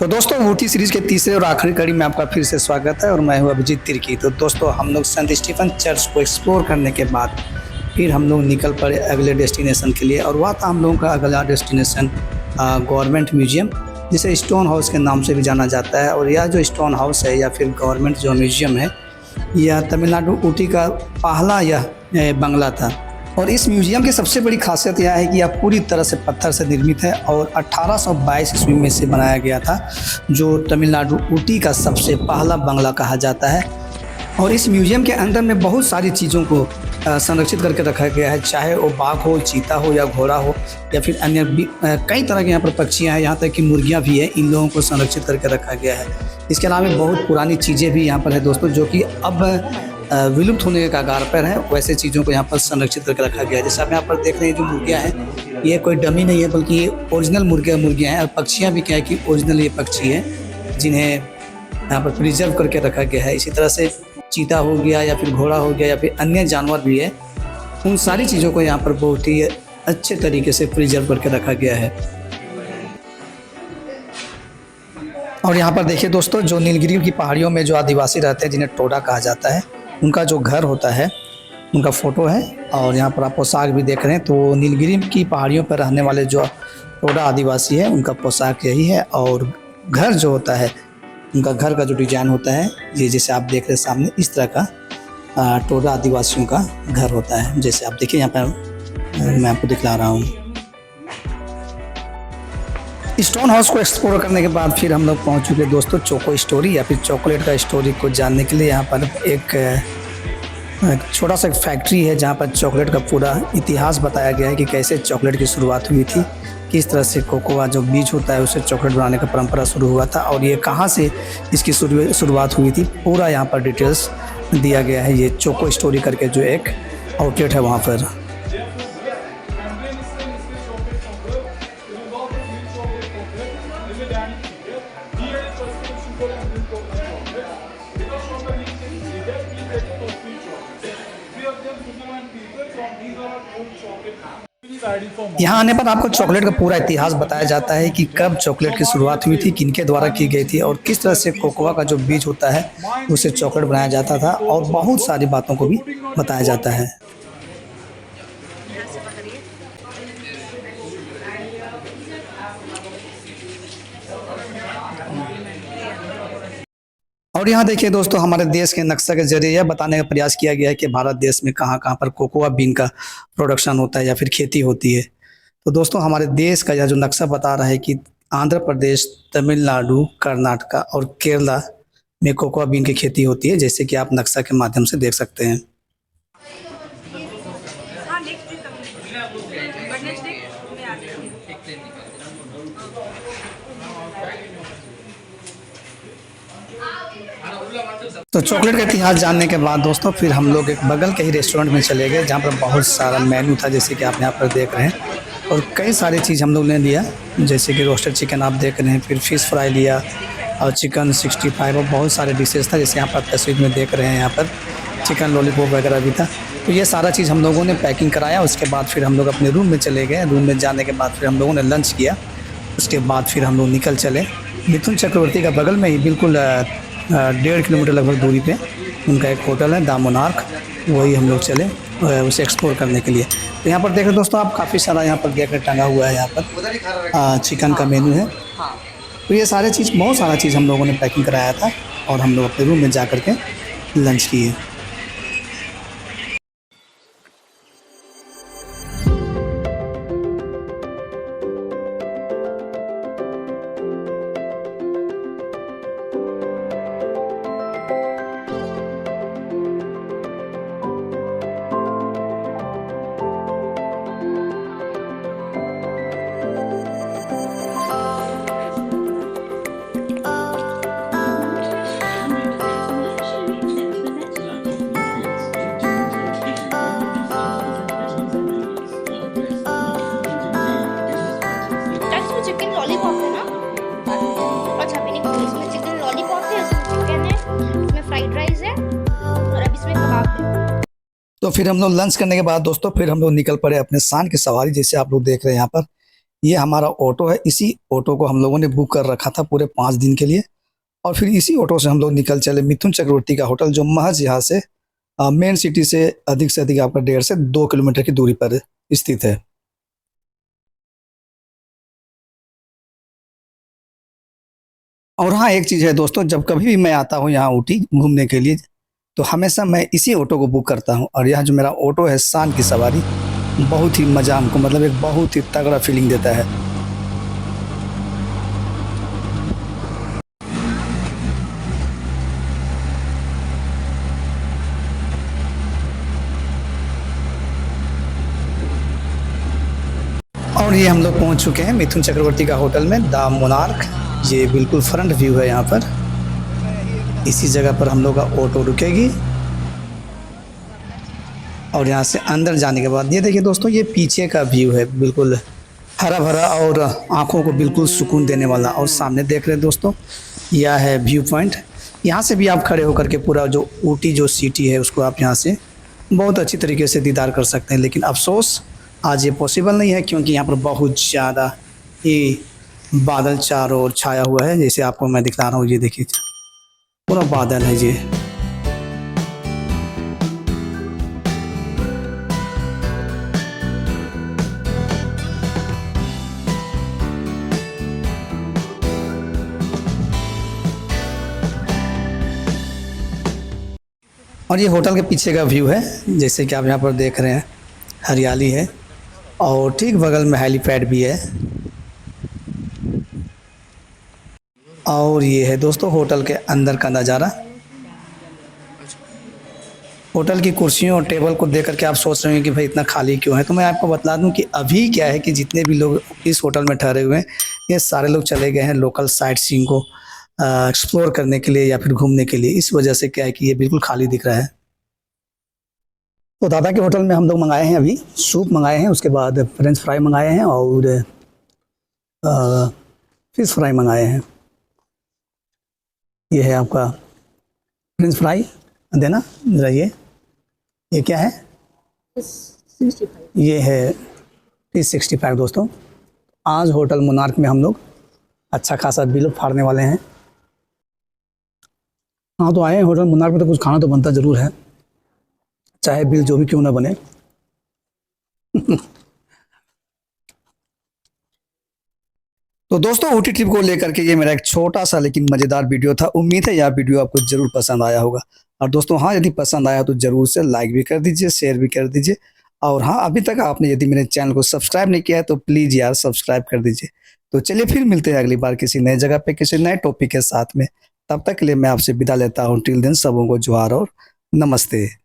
तो दोस्तों ऊटी सीरीज के तीसरे और आखिरी कड़ी में आपका फिर से स्वागत है और मैं हूं अभिजीत तिर्की। तो दोस्तों हम लोग सेंट स्टीफन चर्च को एक्सप्लोर करने के बाद फिर हम लोग निकल पड़े अगले डेस्टिनेशन के लिए। और वह था हम लोगों का अगला डेस्टिनेशन गवर्नमेंट म्यूजियम, जिसे स्टोन हाउस के नाम से भी जाना जाता है। और यह जो स्टोन हाउस है या फिर गवर्नमेंट जो म्यूजियम है, यह तमिलनाडु ऊटी का पहला यह बंगला था। और इस म्यूजियम की सबसे बड़ी खासियत यह है कि यह पूरी तरह से पत्थर से निर्मित है और 1822 ईस्वी में से बनाया गया था, जो तमिलनाडु ऊटी का सबसे पहला बंगला कहा जाता है। और इस म्यूजियम के अंदर में बहुत सारी चीज़ों को संरक्षित करके रखा गया है, चाहे वो बाघ हो, चीता हो या घोड़ा हो या फिर अन्य कई तरह के यहाँ पर पक्षियाँ हैं, यहाँ तक कि मुर्गियाँ भी हैं। इन लोगों को संरक्षित करके रखा गया है। इसके अलावा बहुत पुरानी चीज़ें भी यहाँ पर है दोस्तों, जो कि अब विलुप्त होने के कगार पर है। वैसे चीज़ों को यहाँ पर संरक्षित करके रखा गया है। जैसे आप यहाँ पर देख रहे हैं, जो मुर्गियाँ हैं ये कोई डमी नहीं है, बल्कि ये ओरिजिनल मुर्गियाँ हैं। और पक्षियाँ भी क्या है कि ओरिजिनल ये पक्षी हैं, जिन्हें यहाँ पर प्रिजर्व करके रखा गया है। इसी तरह से चीता हो गया या फिर घोड़ा हो गया या फिर अन्य जानवर भी है, उन सारी चीज़ों को यहाँ पर बहुत ही अच्छे तरीके से प्रिजर्व करके रखा गया है। और यहाँ पर देखिए दोस्तों, जो नीलगिरी की पहाड़ियों में जो आदिवासी रहते हैं, जिन्हें टोडा कहा जाता है, उनका जो घर होता है उनका फ़ोटो है। और यहाँ पर आप पोशाक भी देख रहे हैं, तो नीलगिरी की पहाड़ियों पर रहने वाले जो टोडा आदिवासी है उनका पोशाक यही है। और घर जो होता है, उनका घर का जो डिज़ाइन होता है, ये जैसे आप देख रहे हैं सामने, इस तरह का टोडा आदिवासियों का घर होता है। जैसे आप देखिए यहाँ पर मैं आपको दिखला रहा हूँ। स्टोन हाउस को एक्सप्लोर करने के बाद फिर हम लोग पहुंच चुके दोस्तों चोको स्टोरी या फिर चॉकलेट का स्टोरी को जानने के लिए। यहाँ पर एक छोटा सा फैक्ट्री है, जहाँ पर चॉकलेट का पूरा इतिहास बताया गया है कि कैसे चॉकलेट की शुरुआत हुई थी, किस तरह से कोकोआ जो बीज होता है उससे चॉकलेट बनाने का परंपरा शुरू हुआ था, और ये कहाँ से इसकी शुरुआत हुई थी, पूरा यहाँ पर डिटेल्स दिया गया है। ये चोको स्टोरी करके जो एक आउटलेट है वहाँ पर। यहाँ आने पर आपको चॉकलेट का पूरा इतिहास बताया जाता है कि कब चॉकलेट की शुरुआत हुई थी, किनके द्वारा की गई थी, और किस तरह से कोकोआ का जो बीज होता है उससे चॉकलेट बनाया जाता था, और बहुत सारी बातों को भी बताया जाता है। और यहाँ देखिए दोस्तों, हमारे देश के नक्शा के जरिए यह बताने का प्रयास किया गया है कि भारत देश में कहाँ कहाँ पर कोकोआ बीन का प्रोडक्शन होता है या फिर खेती होती है। तो दोस्तों हमारे देश का यह जो नक्शा बता रहा है कि आंध्र प्रदेश, तमिलनाडु, कर्नाटका और केरला में कोकोआ बीन की खेती होती है, जैसे कि आप नक्शा के माध्यम से देख सकते हैं। तो चॉकलेट का इतिहास जानने के बाद दोस्तों फिर हम लोग एक बगल के ही रेस्टोरेंट में चले गए, जहाँ पर बहुत सारा मेन्यू था, जैसे कि आप यहाँ पर देख रहे हैं। और कई सारी चीज़ हम लोग ने लिया, जैसे कि रोस्टेड चिकन आप देख रहे हैं, फिर फिश फ्राई लिया और चिकन 65 और बहुत सारे डिशेज़ था, जैसे यहाँ पर तस्वीर में देख रहे हैं। यहाँ पर चिकन लॉलीपॉप वगैरह भी था। तो ये सारा चीज़ हम लोगों ने पैकिंग कराया। उसके बाद फिर हम लोग अपने रूम में चले गए। रूम में जाने के बाद फिर हम लोगों ने लंच किया। उसके बाद फिर हम लोग निकल चले मिथुन चक्रवर्ती का बगल में ही बिल्कुल 1.5 किलोमीटर लगभग दूरी पे उनका एक होटल है, द मोनार्क, वही हम लोग चले उसे एक्सप्लोर करने के लिए। तो यहाँ पर देख रहे दोस्तों आप, काफ़ी सारा यहाँ पर देख रहे टंगा हुआ है, यहाँ पर चिकन का मेन्यू है। तो ये सारे चीज़, बहुत सारा चीज़ हम लोगों ने पैकिंग कराया था और हम लोग अपने रूम में जा कर के लंच किए। तो फिर हम लोग लंच करने के बाद दोस्तों फिर हम लोग निकल पड़े अपने शान की सवारी। जैसे आप लोग देख रहे हैं यहाँ पर, ये हमारा ऑटो है। इसी ऑटो को हम लोगों ने बुक कर रखा था पूरे 5 दिन के लिए, और फिर इसी ऑटो से हम लोग निकल चले मिथुन चक्रवर्ती का होटल, जो महज यहाँ से मेन सिटी से अधिक आपका 1.5 से 2 किलोमीटर की दूरी पर स्थित है। और हाँ, एक चीज़ है दोस्तों, जब कभी भी मैं आता हूँ यहाँ ऊटी घूमने के लिए, तो हमेशा मैं इसी ऑटो को बुक करता हूँ। और यह जो मेरा ऑटो है शान की सवारी, बहुत ही मज़ा हमको, मतलब एक बहुत ही तगड़ा फीलिंग देता है। और ये हम लोग पहुँच चुके हैं मिथुन चक्रवर्ती का होटल में, द मोनार्क। ये बिल्कुल फ्रंट व्यू है यहाँ पर। इसी जगह पर हम लोग का ऑटो रुकेगी, और यहाँ से अंदर जाने के बाद ये देखिए दोस्तों, ये पीछे का व्यू है, बिल्कुल हरा भरा और आंखों को बिल्कुल सुकून देने वाला। और सामने देख रहे हैं दोस्तों, यह है व्यू पॉइंट। यहाँ से भी आप खड़े होकर के पूरा जो ऊटी जो सिटी है उसको आप यहाँ से बहुत अच्छी तरीके से दीदार कर सकते हैं। लेकिन अफसोस आज ये पॉसिबल नहीं है, क्योंकि यहाँ पर बहुत ज़्यादा ही बादल चारों ओर छाया हुआ है। जैसे आपको मैं दिखा रहा हूँ, ये देखिए पूरा बादल है ये। और ये होटल के पीछे का व्यू है, जैसे कि आप यहाँ पर देख रहे हैं, हरियाली है, और ठीक बगल में हेलीपैड भी है। और ये है दोस्तों होटल के अंदर का नज़ारा। होटल की कुर्सियों और टेबल को देख करके आप सोच रहे हैं कि भाई इतना खाली क्यों है, तो मैं आपको बता दूं कि अभी क्या है कि जितने भी लोग इस होटल में ठहरे हुए हैं, ये सारे लोग चले गए हैं लोकल साइट सीइंग को एक्सप्लोर करने के लिए या फिर घूमने के लिए। इस वजह से क्या है कि ये बिल्कुल खाली दिख रहा है। तो दादा के होटल में हम लोग मंगाए हैं, अभी सूप मंगाए हैं, उसके बाद फ्रेंच फ्राई मंगाए हैं, और फिश फ्राई मंगाए हैं। ये है आपका फ्रेंच फ्राई, देना ज़रा। ये क्या है? 65। ये है फिश 65 दोस्तों। आज होटल मोनार्क में हम लोग अच्छा खासा बिल फाड़ने वाले हैं। हाँ, तो आए हैं होटल मोनार्क में, तो कुछ खाना तो बनता ज़रूर है, चाहे बिल जो भी क्यों ना बने। तो दोस्तों, ऊटी ट्रिप को लेकर के ये मेरा एक छोटा सा लेकिन मज़ेदार वीडियो था। उम्मीद है यह वीडियो आपको ज़रूर पसंद आया होगा। और दोस्तों हाँ, यदि पसंद आया तो ज़रूर से लाइक भी कर दीजिए, शेयर भी कर दीजिए। और हाँ, अभी तक आपने यदि मेरे चैनल को सब्सक्राइब नहीं किया है तो प्लीज़ यार सब्सक्राइब कर दीजिए। तो चलिए फिर मिलते हैं अगली बार किसी नई जगह पे किसी नए टॉपिक के साथ में। तब तक के लिए मैं आपसे विदा लेता हूँ। टिल देन सबों को जोहार और नमस्ते।